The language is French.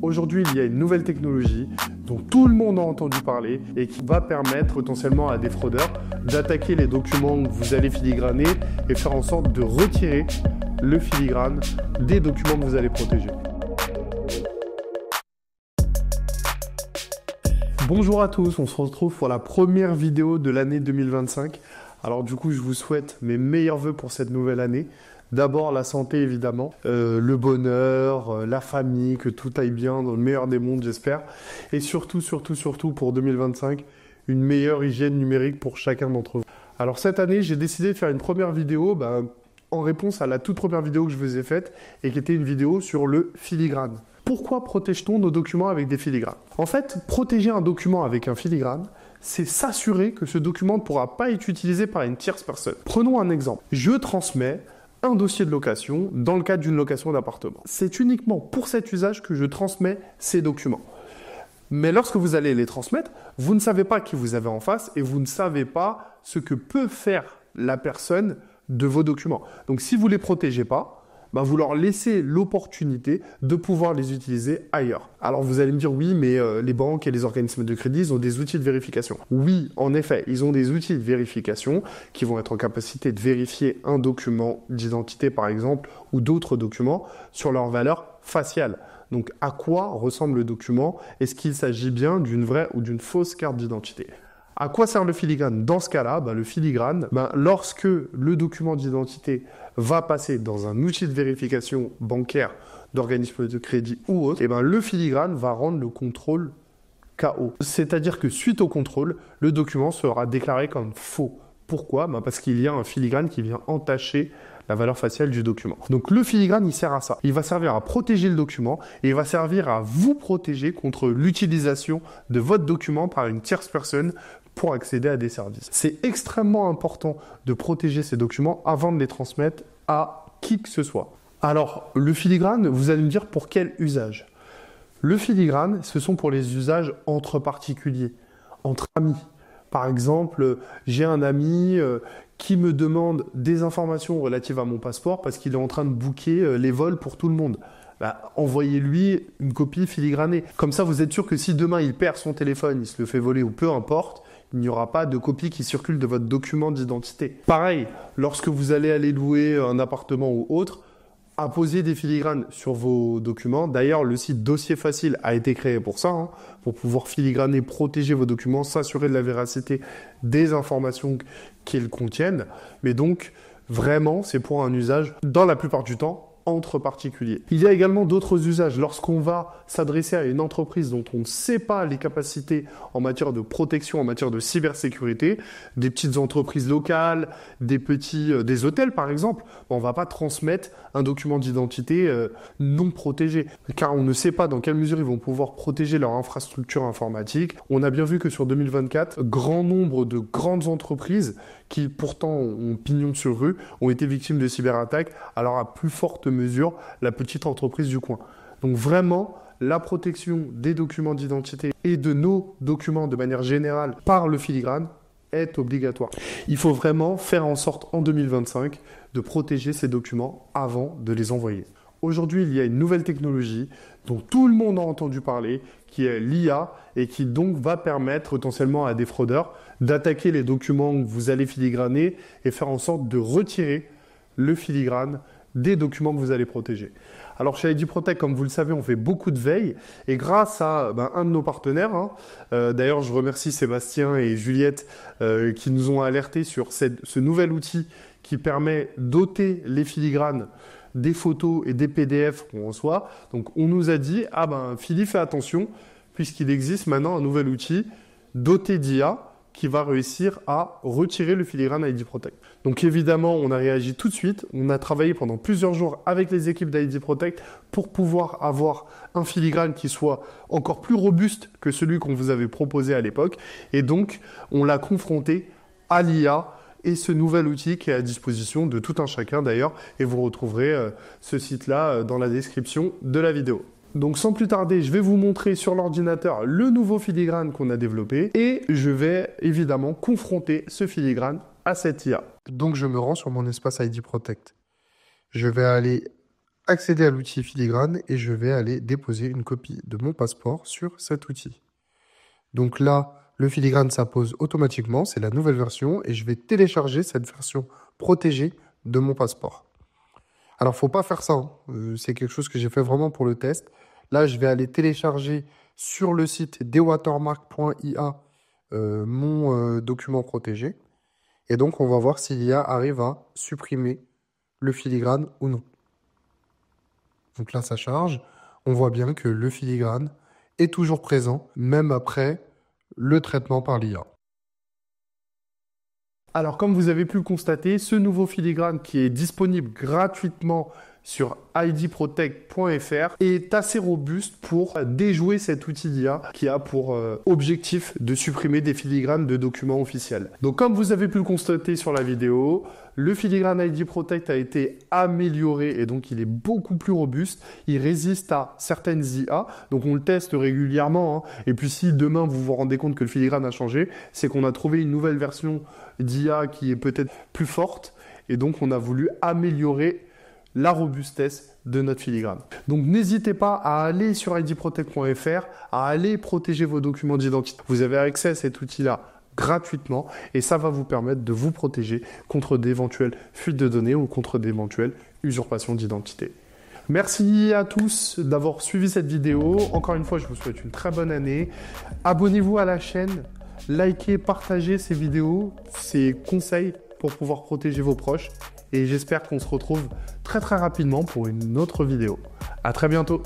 Aujourd'hui, il y a une nouvelle technologie dont tout le monde a entendu parler et qui va permettre potentiellement à des fraudeurs d'attaquer les documents que vous allez filigraner et faire en sorte de retirer le filigrane des documents que vous allez protéger. Bonjour à tous, on se retrouve pour la première vidéo de l'année 2025. Alors du coup, je vous souhaite mes meilleurs vœux pour cette nouvelle année. D'abord la santé évidemment, le bonheur, la famille, que tout aille bien dans le meilleur des mondes j'espère. Et surtout pour 2025, une meilleure hygiène numérique pour chacun d'entre vous. Alors cette année, j'ai décidé de faire une première vidéo en réponse à la toute première vidéo que je vous ai faite et qui était une vidéo sur le filigrane. Pourquoi protège-t-on nos documents avec des filigranes? En fait, protéger un document avec un filigrane, c'est s'assurer que ce document ne pourra pas être utilisé par une tierce personne. Prenons un exemple. Je transmets un dossier de location dans le cadre d'une location d'appartement. C'est uniquement pour cet usage que je transmets ces documents. Mais lorsque vous allez les transmettre, vous ne savez pas qui vous avez en face et vous ne savez pas ce que peut faire la personne de vos documents. Donc si vous ne les protégez pas, vous leur laissez l'opportunité de pouvoir les utiliser ailleurs. Alors vous allez me dire oui, mais les banques et les organismes de crédit, ils ont des outils de vérification. Oui, en effet, ils ont des outils de vérification qui vont être en capacité de vérifier un document d'identité par exemple ou d'autres documents sur leur valeur faciale. Donc à quoi ressemble le document? Est-ce qu'il s'agit bien d'une vraie ou d'une fausse carte d'identité? À quoi sert le filigrane? Dans ce cas-là, le filigrane, lorsque le document d'identité va passer dans un outil de vérification bancaire, d'organisme de crédit ou autre, le filigrane va rendre le contrôle KO. C'est-à-dire que suite au contrôle, le document sera déclaré comme faux. Pourquoi? Parce qu'il y a un filigrane qui vient entacher la valeur faciale du document. Donc le filigrane, il sert à ça. Il va servir à protéger le document et il va servir à vous protéger contre l'utilisation de votre document par une tierce personne pour accéder à des services. C'est extrêmement important de protéger ces documents avant de les transmettre à qui que ce soit. Alors, le filigrane, vous allez me dire pour quel usage? Le filigrane, ce sont pour les usages entre particuliers, entre amis. Par exemple, j'ai un ami qui me demande des informations relatives à mon passeport parce qu'il est en train de booker les vols pour tout le monde. Envoyez-lui une copie filigranée. Comme ça, vous êtes sûr que si demain il perd son téléphone, il se le fait voler ou peu importe, il n'y aura pas de copie qui circule de votre document d'identité. Pareil, lorsque vous allez aller louer un appartement ou autre, apposez des filigranes sur vos documents. D'ailleurs, le site Dossier Facile a été créé pour ça, pour pouvoir filigraner, protéger vos documents, s'assurer de la véracité des informations qu'ils contiennent. Mais donc, vraiment, c'est pour un usage, dans la plupart du temps, entre particuliers. Il y a également d'autres usages. Lorsqu'on va s'adresser à une entreprise dont on ne sait pas les capacités en matière de protection, en matière de cybersécurité, des petites entreprises locales, des hôtels par exemple, on ne va pas transmettre un document d'identité non protégé, car on ne sait pas dans quelle mesure ils vont pouvoir protéger leur infrastructure informatique. On a bien vu que sur 2024, grand nombre de grandes entreprises qui pourtant ont pignon sur rue, ont été victimes de cyberattaques, alors à plus forte mesure, la petite entreprise du coin. Donc vraiment, la protection des documents d'identité et de nos documents de manière générale par le filigrane est obligatoire. Il faut vraiment faire en sorte en 2025 de protéger ces documents avant de les envoyer. Aujourd'hui, il y a une nouvelle technologie dont tout le monde a entendu parler, qui est l'IA et qui donc va permettre potentiellement à des fraudeurs d'attaquer les documents que vous allez filigraner et faire en sorte de retirer le filigrane des documents que vous allez protéger. Alors chez ID Protect, comme vous le savez, on fait beaucoup de veille et grâce à un de nos partenaires, d'ailleurs je remercie Sébastien et Juliette qui nous ont alertés sur ce nouvel outil qui permet d'ôter les filigranes des photos et des PDF qu'on reçoit. Donc on nous a dit, Philippe, fais attention, puisqu'il existe maintenant un nouvel outil doté d'IA qui va réussir à retirer le filigrane ID Protect. Donc évidemment, on a réagi tout de suite. On a travaillé pendant plusieurs jours avec les équipes d'ID Protect pour pouvoir avoir un filigrane qui soit encore plus robuste que celui qu'on vous avait proposé à l'époque. Et donc, on l'a confronté à l'IA et ce nouvel outil qui est à disposition de tout un chacun d'ailleurs. Et vous retrouverez ce site-là dans la description de la vidéo. Donc sans plus tarder, je vais vous montrer sur l'ordinateur le nouveau filigrane qu'on a développé et je vais évidemment confronter ce filigrane à cette IA. Donc je me rends sur mon espace ID Protect. Je vais aller accéder à l'outil filigrane et je vais aller déposer une copie de mon passeport sur cet outil. Donc là, le filigrane s'impose automatiquement, c'est la nouvelle version et je vais télécharger cette version protégée de mon passeport. Alors, faut pas faire ça, hein. C'est quelque chose que j'ai fait vraiment pour le test. Là, je vais aller télécharger sur le site dewatermark.ia mon document protégé. Et donc, on va voir si l'IA arrive à supprimer le filigrane ou non. Donc là, ça charge. On voit bien que le filigrane est toujours présent, même après le traitement par l'IA. Alors, comme vous avez pu le constater, ce nouveau filigrane qui est disponible gratuitement sur idprotect.fr est assez robuste pour déjouer cet outil d'IA qui a pour objectif de supprimer des filigranes de documents officiels. Donc, comme vous avez pu le constater sur la vidéo, le filigrane ID Protect a été amélioré et donc il est beaucoup plus robuste. Il résiste à certaines IA, donc on le teste régulièrement, hein. Et puis si demain vous vous rendez compte que le filigrane a changé, c'est qu'on a trouvé une nouvelle version d'IA qui est peut-être plus forte et donc on a voulu améliorer la robustesse de notre filigrane. Donc n'hésitez pas à aller sur idprotect.fr, à aller protéger vos documents d'identité. Vous avez accès à cet outil-là gratuitement et ça va vous permettre de vous protéger contre d'éventuelles fuites de données ou contre d'éventuelles usurpations d'identité. Merci à tous d'avoir suivi cette vidéo. Encore une fois, je vous souhaite une très bonne année. Abonnez-vous à la chaîne, likez, partagez ces vidéos, ces conseils pour pouvoir protéger vos proches. Et j'espère qu'on se retrouve très rapidement pour une autre vidéo. À très bientôt.